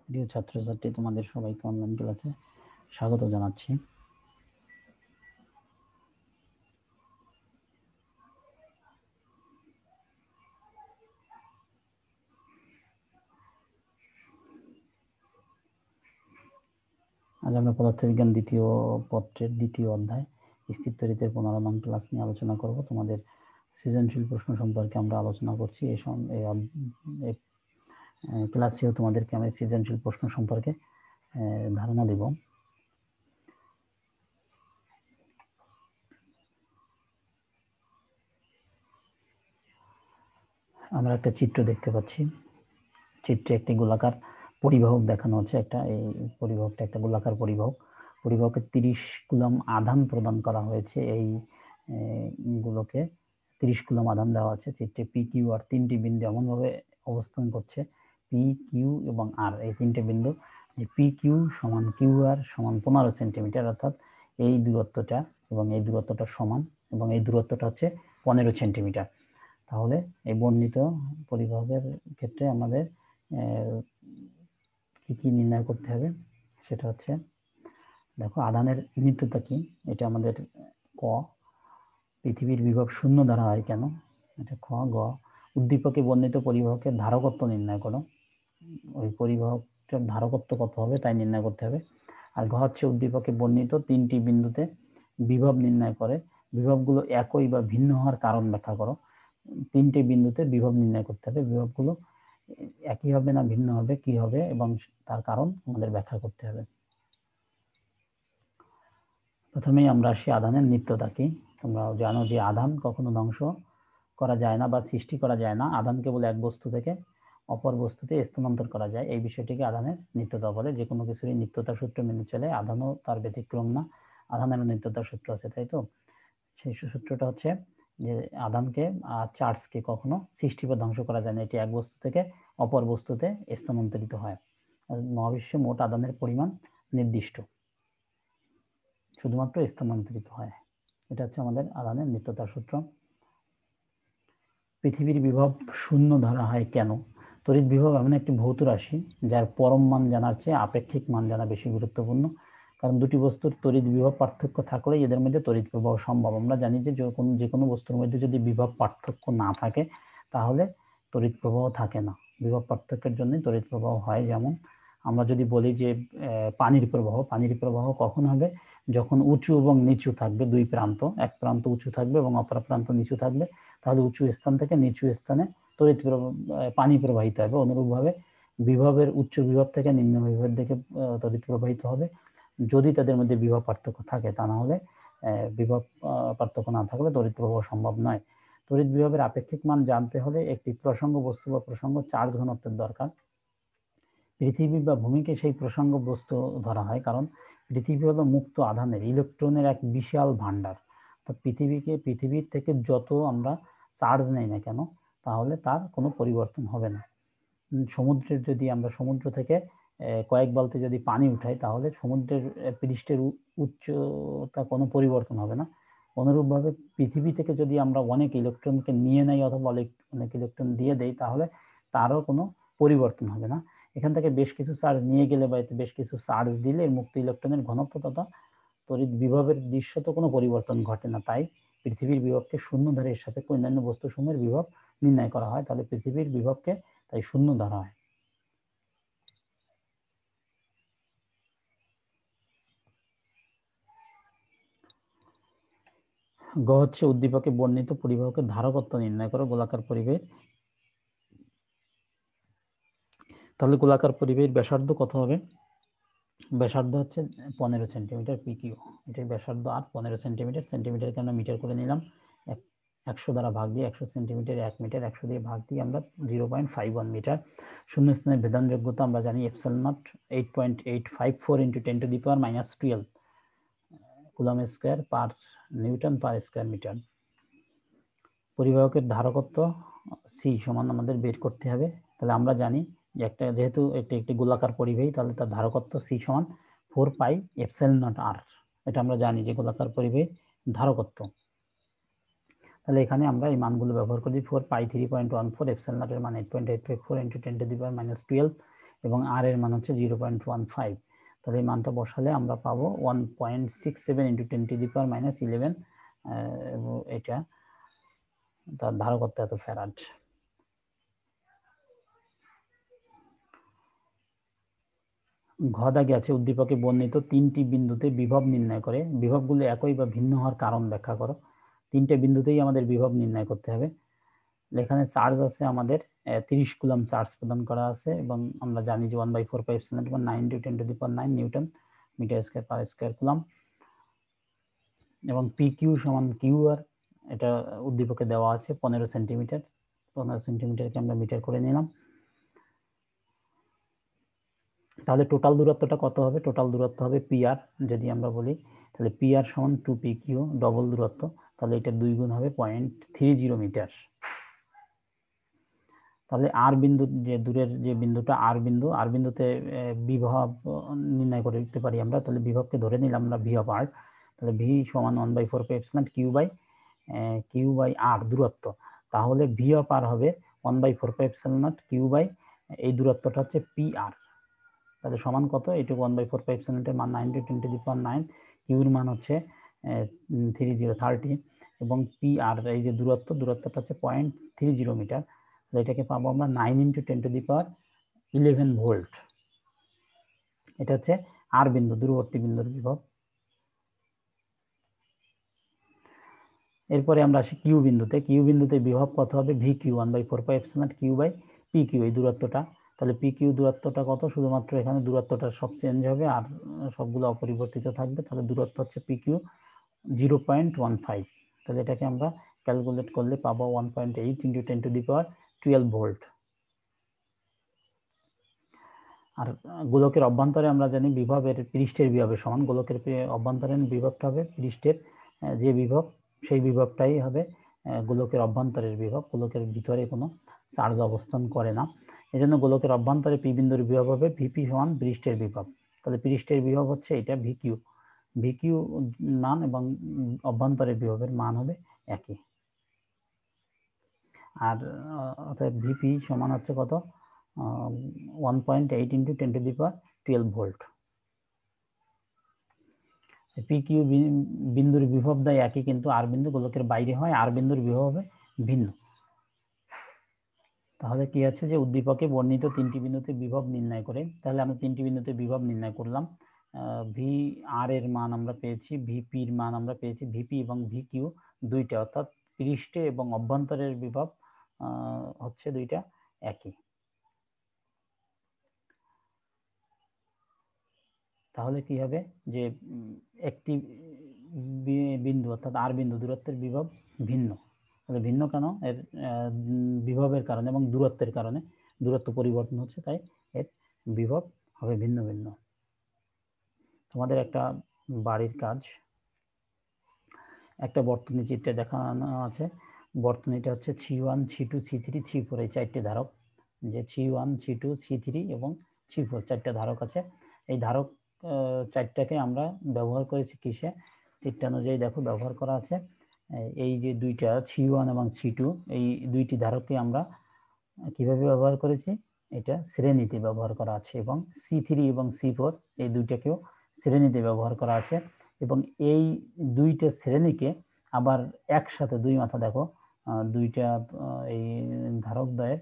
প্রিয় ছাত্রছাত্রী, তোমাদের সবাইকে অনলাইন ক্লাসে স্বাগত জানাচ্ছি। আজ আমরা পদার্থবিজ্ঞান দ্বিতীয় পত্রের দ্বিতীয় অধ্যায় স্থিরতরিতের 15 নং ক্লাস নিয়ে আলোচনা করব। তোমাদের সৃজনশীল প্রশ্ন সম্পর্কে আমরা আলোচনা করছি। এই ক্লাসেও তোমাদেরকে আমি সৃজনশীল প্রশ্ন সম্পর্কে ধারণা দেব। আমরা একটা চিত্র দেখতে পাচ্ছি। চিত্রে একটি গোলাকার পরিবাহক দেখানো হচ্ছে। এই পরিবাহকটা একটা গোলাকার পরিবাহক। পরিবাহকে 30 কুলম আধান প্রদান করা হয়েছে। এই গুলোকে 30 কুলম আধান দেওয়া আছে। চিত্রে পি কিউ আর তিনটি বিন্দু এমনভাবে অবস্থান করছে, পি কিউ এবং আর এই তিনটে বিন্দু, পি কিউ সমান কিউ আর সমান 15 সেন্টিমিটার, অর্থাৎ এই দূরত্বটা এবং এই দূরত্বটা সমান, এবং এই দূরত্বটা হচ্ছে 15 সেন্টিমিটার। তাহলে এই বর্ণিত পরিবাহকের ক্ষেত্রে আমাদের কি কি নির্ণয় করতে হবে সেটা হচ্ছে, দেখো আধানের নিত্যতা কি, এটা আমাদের ক। পৃথিবীর বিভব শূন্য দ্বারা হয় কেন, এটা খ। গ, উদ্দীপকে বর্ণিত পরিবাহকের ধারকত্ব নির্ণয় করো, ওই পরিবাহকটার ধারকত্ব কত হবে তাই নির্ণয় করতে হবে। আর ঘ হচ্ছে উদ্দীপকে বর্ণিত তিনটি বিন্দুতে বিভব নির্ণয় করে বিভবগুলো একই বা ভিন্ন হওয়ার কারণ ব্যাখ্যা করো। তিনটে বিন্দুতে বিভব নির্ণয় করতে হবে, বিভবগুলো একই হবে না ভিন্ন হবে, কি হবে এবং তার কারণ আমাদের ব্যাখ্যা করতে হবে। প্রথমেই আমরা আসি আধানের নিত্যতা কি। তোমরা জানো যে আধান কখনো ধ্বংস করা যায় না বা সৃষ্টি করা যায় না। আধান কেবল এক বস্তু থেকে অপর বস্তুতে স্থানান্তর করা যায়, এই বিষয়টিকে আধানের নিত্যতা বলে। যে কোনো কিছুরই নিত্যতার সূত্র মেনে চলে, আধানও তার ব্যতিক্রম না। আধানেরও নিত্যতার সূত্র আছে, তাই তো? সেই সূত্রটা হচ্ছে যে আধানকে চার্জকে কখনো সৃষ্টি বা ধ্বংস করা যায় না, এটি এক বস্তু থেকে অপর বস্তুতে স্থানান্তরিত হয়। মহাবিশ্বে মোট আধানের পরিমাণ নির্দিষ্ট, শুধুমাত্র স্থানান্তরিত হয়। এটা হচ্ছে আমাদের আধানের নিত্যতার সূত্র। পৃথিবীর বিভব শূন্য ধরা হয় কেন? তড়িৎ বিভব এমন একটি ভৌত রাশি যার পরম মান জানার চেয়ে আপেক্ষিক মান জানা বেশি গুরুত্বপূর্ণ। কারণ দুটি বস্তুর তড়িৎ বিভব পার্থক্য থাকলে এদের মধ্যে তড়িৎ প্রবাহ সম্ভব। আমরা জানি যে যে কোনো বস্তুর মধ্যে যদি বিভব পার্থক্য না থাকে তাহলে তড়িৎ প্রবাহ থাকে না। বিভব পার্থক্যের জন্য তড়িৎ প্রবাহ হয়। যেমন আমরা যদি বলি যে পানির প্রবাহ কখন হবে? যখন উঁচু এবং নিচু থাকবে দুই প্রান্ত, এক প্রান্ত উঁচু থাকবে এবং অপর প্রান্ত নিচু থাকবে, তাহলে উঁচু স্থান থেকে নিচু স্থানে পানি প্রবাহিত হবে। অনুরূপভাবে বিভবের উচ্চ বিভব থেকে নিম্ন বিভবের দিকে তড়িৎ প্রবাহিত হবে যদি তাদের মধ্যে বিভব পার্থক্য থাকে। তা না হলে বিভব পার্থক্য না থাকলে তড়িৎ প্রবাহ সম্ভব নয়। তড়িৎ বিভবের আপেক্ষিক মান জানতে হলে একটি প্রসঙ্গ বস্তু বা প্রসঙ্গ চার্জ ঘনত্বের দরকার। পৃথিবী বা ভূমিকে সেই প্রসঙ্গ বস্তু ধরা হয়, কারণ পৃথিবী হলো মুক্ত আধানের ইলেকট্রনের এক বিশাল ভান্ডার। তো পৃথিবীর থেকে যত আমরা চার্জ নেই না কেন, তাহলে তার কোনো পরিবর্তন হবে না। সমুদ্রের যদি আমরা সমুদ্র থেকে কয়েক বালতি যদি পানি উঠাই, তাহলে সমুদ্রের পৃষ্ঠের উচ্চতা কোনো পরিবর্তন হবে না। অনুরূপভাবে পৃথিবী থেকে যদি আমরা অনেক ইলেকট্রনকে নিয়ে নেই অথবা অনেক ইলেকট্রন দিয়ে দেই, তাহলে তারও কোনো পরিবর্তন হবে না। এখান থেকে বেশ কিছু চার্জ নিয়ে গেলে বা বেশ কিছু চার্জ দিলে মুক্ত ইলেকট্রনের ঘনত্ব তথা তড়িৎ বিভবের দৃশ্যত কোনো পরিবর্তন ঘটে না। তাই পৃথিবীর বিভবকে শূন্য ধরে এর সাপেক্ষে অন্যান্য বস্তুসমূহের বিভব নির্ণয় করা হয়। তাহলে পৃথিবীর বিভবকে তাই শূন্য ধরা হয়। গ হচ্ছে উদ্দীপকে বর্ণিত পরিবাহকের ধারকত্ব নির্ণয় করো গোলাকার পরিবাহীর। তাহলে গোলাকার পরিবাহীর ব্যাসার্ধ কত হবে? ব্যাসার্ধ হচ্ছে 15 সেন্টিমিটার পি কিউ। এটার ব্যাসার্ধ আর 15 সেন্টিমিটার। সেন্টিমিটারকে আমরা মিটার করে নিলাম, 100 দ্বারা ভাগ দিয়ে 100 সেন্টিমিটার 1 মিটার, 100 দিয়ে ভাগ দিয়ে আমরা 0.51 মিটার। শূন্য স্থানের ভেদান যোগ্যতা আমরা জানি epsilon nought 8.854 × 10⁻⁻12 coulomb square per newton per square metre. পরিবাহকের ধারকত্ব সি সমান আমাদের বের করতে হবে। তাহলে আমরা জানি যে যেহেতু একটি গোলাকার পরিবাহী, তাহলে তার ধারকত্ব সি সমান 4πε0r। এটা আমরা জানি যে গোলাকার পরিবাহীর ধারকত্ব। তাহলে এখানে আমরা এই মানগুলো ব্যবহার করি। 4π3.14, ε0 এর মান 8.854 × 10⁻⁻12 এবং আর এর মান হচ্ছে 0.15। তাহলে এই মানটা বসালে আমরা পাবো 1.67 × 10⁻11, এবং এটা তার ধারকত্ব এত ফ্যারাড। ঘ দাগে আছে উদ্দীপকে বর্ণিত 3টি বিন্দুতে বিভব নির্ণয় করে বিভবগুলো একই বা ভিন্ন হওয়ার কারণ ব্যাখ্যা করো। 3টে বিন্দুতেই আমাদের বিভব নির্ণয় করতে হবে। এখানে চার্জ আছে আমাদের 30 কুলম্ব চার্জ প্রদান করা আছে, এবং আমরা জানি যে 1/4πε 9 × 10⁹ newton metre square per square coulomb, এবং পি কিউ সমান কিউ আর, এটা উদ্দীপকে দেওয়া আছে 15 সেন্টিমিটার। 15 সেন্টিমিটারকে আমরা মিটার করে নিলাম। তাহলে টোটাল দূরত্বটা কত হবে? টোটাল দূরত্ব হবে পি আর। যদি আমরা বলি তাহলে পি আর সমান 2 PQ, ডবল দূরত্ব, তাহলে এটা 2 গুণ হবে 0.30 মিটার। তাহলে আর বিন্দু, যে দূরের যে বিন্দুটা আর বিন্দু, আর বিন্দুতে বিভব নির্ণয় করে দিতে পারি আমরা। তাহলে বিভবকে ধরে নিলাম আমরা ভি অফ আর। তাহলে ভি সমান 1/4πε কিউ বাই আর দূরত্ব। তাহলে ভি অফ আর হবে 1/4πε কিউ বাই এই দূরত্বটা হচ্ছে পি আর। তাহলে সমান কত? এটুকু 1/4πε এর মান 9 × 10⁹, কিউর মান হচ্ছে 30 এবং পি আর এই যে দূরত্বটা হচ্ছে 0.30 মিটার। এটাকে পাবো আমরা 9 × 10⁻11 ভোল্ট। এটা হচ্ছে আর বিন্দু, দূরবর্তী বিন্দুর বিভব। এরপরে আমরা আসি কিউ বিন্দুতে। কিউ বিন্দুতে বিভব কত হবে? V Q 1/4πε Q by P Q, এই দূরত্বটা। তাহলে পি কিউ দূরত্বটা কত? শুধুমাত্র এখানে দূরত্বটা সব চেঞ্জ হবে আর সবগুলো অপরিবর্তিত থাকবে। তাহলে দূরত্ব হচ্ছে পি কিউ 0.15। তাহলে এটাকে আমরা ক্যালকুলেট করলে পাবো 1.8 × 10⁻12 ভোল্ট। আর গোলকের অভ্যন্তরে আমরা জানি বিভবের পৃষ্ঠের বিভবের সমান। গোলকের অভ্যন্তরীণ বিভবটা হবে পৃষ্ঠের যে বিভব, সেই বিভবটাই হবে গোলকের অভ্যন্তরের বিভব। গোলকের ভিতরে কোনো চার্জ অবস্থান করে না, এজন্য গোলকের অভ্যন্তরে পি বিন্দুর বিভব হবে ভিপি সমান পৃষ্ঠের বিভব। তাহলে পৃষ্ঠের বিভব হচ্ছে এটা ভিকিউ। ভিকিউ মান এবং অভ্যন্তরের বিভবের মান হবে একই। আর অর্থাৎ ভিপি সমান হচ্ছে কত? 1.8 × 10⁻12 ভোল্ট। পি কিউ বিন্দুর বিভব দেয় একই, কিন্তু আর বিন্দু গোলকের বাইরে হয়, আর বিন্দুর বিভব হবে ভিন্ন। তাহলে কি আছে যে উদ্দীপকে বর্ণিত 3টি বিন্দুতে বিভব নির্ণয় করে। তাহলে আমরা 3টি বিন্দুতে বিভব নির্ণয় করলাম। ভি আর এর মান আমরা পেয়েছি, ভিপি এর মান আমরা পেয়েছি, ভিপি এবং ভি কিউ দুইটা, অর্থাৎ পৃষ্ঠে এবং অভ্যন্তরের বিভব হচ্ছে দুইটা একই। তাহলে কি হবে যে একটি বিন্দু অর্থাৎ আর বিন্দু দূরত্বের বিভব ভিন্ন। তাহলে ভিন্ন কেন? এর বিভবের কারণে এবং দূরত্বের কারণে। দূরত্ব পরিবর্তন হচ্ছে, তাই এর বিভব হবে ভিন্ন ভিন্ন। তোমাদের একটা বাড়ির কাজ, একটা বর্তনী চিত্রে দেখানো আছে। বর্তনীটা হচ্ছে C1 C2 C3 C4 এই 4টে ধারক, যে C1 C2 C3 এবং C4 4টে ধারক আছে। এই ধারক 4টাকে আমরা ব্যবহার করেছি কিসে? চিত্র অনুযায়ী দেখো ব্যবহার করা আছে। এই যে দুইটা C1 এবং C2 এই দুইটি ধারককে আমরা কিভাবে ব্যবহার করেছি? এটা শ্রেণীতে ব্যবহার করা আছে, এবং C3 এবং C4 এই দুইটাকেও শ্রেণীতে ব্যবহার করা আছে। এবং এই দুইটা শ্রেণীকে আবার একসাথে দুই মাথা দেখো দুইটা এই ধারক দ্বয়ের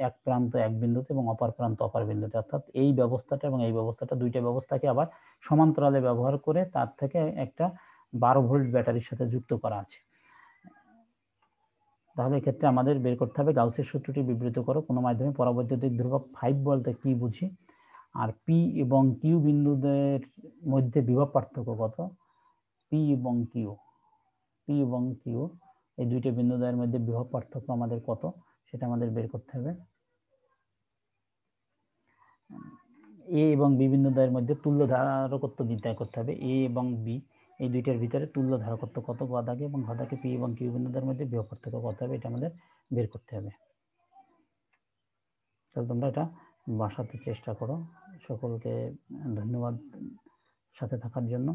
এক প্রান্ত এক বিন্দুতে এবং অপর প্রান্ত অপর বিন্দুতে, অর্থাৎ এই ব্যবস্থাটা এবং এই ব্যবস্থাটা, দুইটা ব্যবস্থাকে আবার সমান্তরালে ব্যবহার করে তার থেকে একটা 12 ভোল্ট ব্যাটারির সাথে যুক্ত করা আছে। তাহলে এক্ষেত্রে আমাদের বের করতে হবে গাউসের সূত্রটি বিবৃত করো। কোনো মাধ্যমে পরাবৈদ্যুতিক ধ্রুবক 5 বলতে কি বুঝি, আর পি এবং কিউ বিন্দুদের মধ্যে বিভব পার্থক্য কত? পি এবং কিউ এই দুইটা বিন্দুদের মধ্যে বিভব পার্থক্য আমাদের কত, সেটা আমাদের বের করতে হবে। এ এবং বি বিন্দুদের মধ্যে তুল্য ধারকত্ব নির্ণয় করতে হবে। এ এবং বি এই দুইটার ভিতরে তুল্য ধারকত্ব কত গ দাগে, এবং ঘ দাগে পি এবং কিউ বিন্দুদের মধ্যে বিভব পার্থক্য কত হবে, এটা আমাদের বের করতে হবে। তাহলে তোমরা এটা বাসাতে চেষ্টা করো। সকলকে ধন্যবাদ সাথে থাকার জন্য।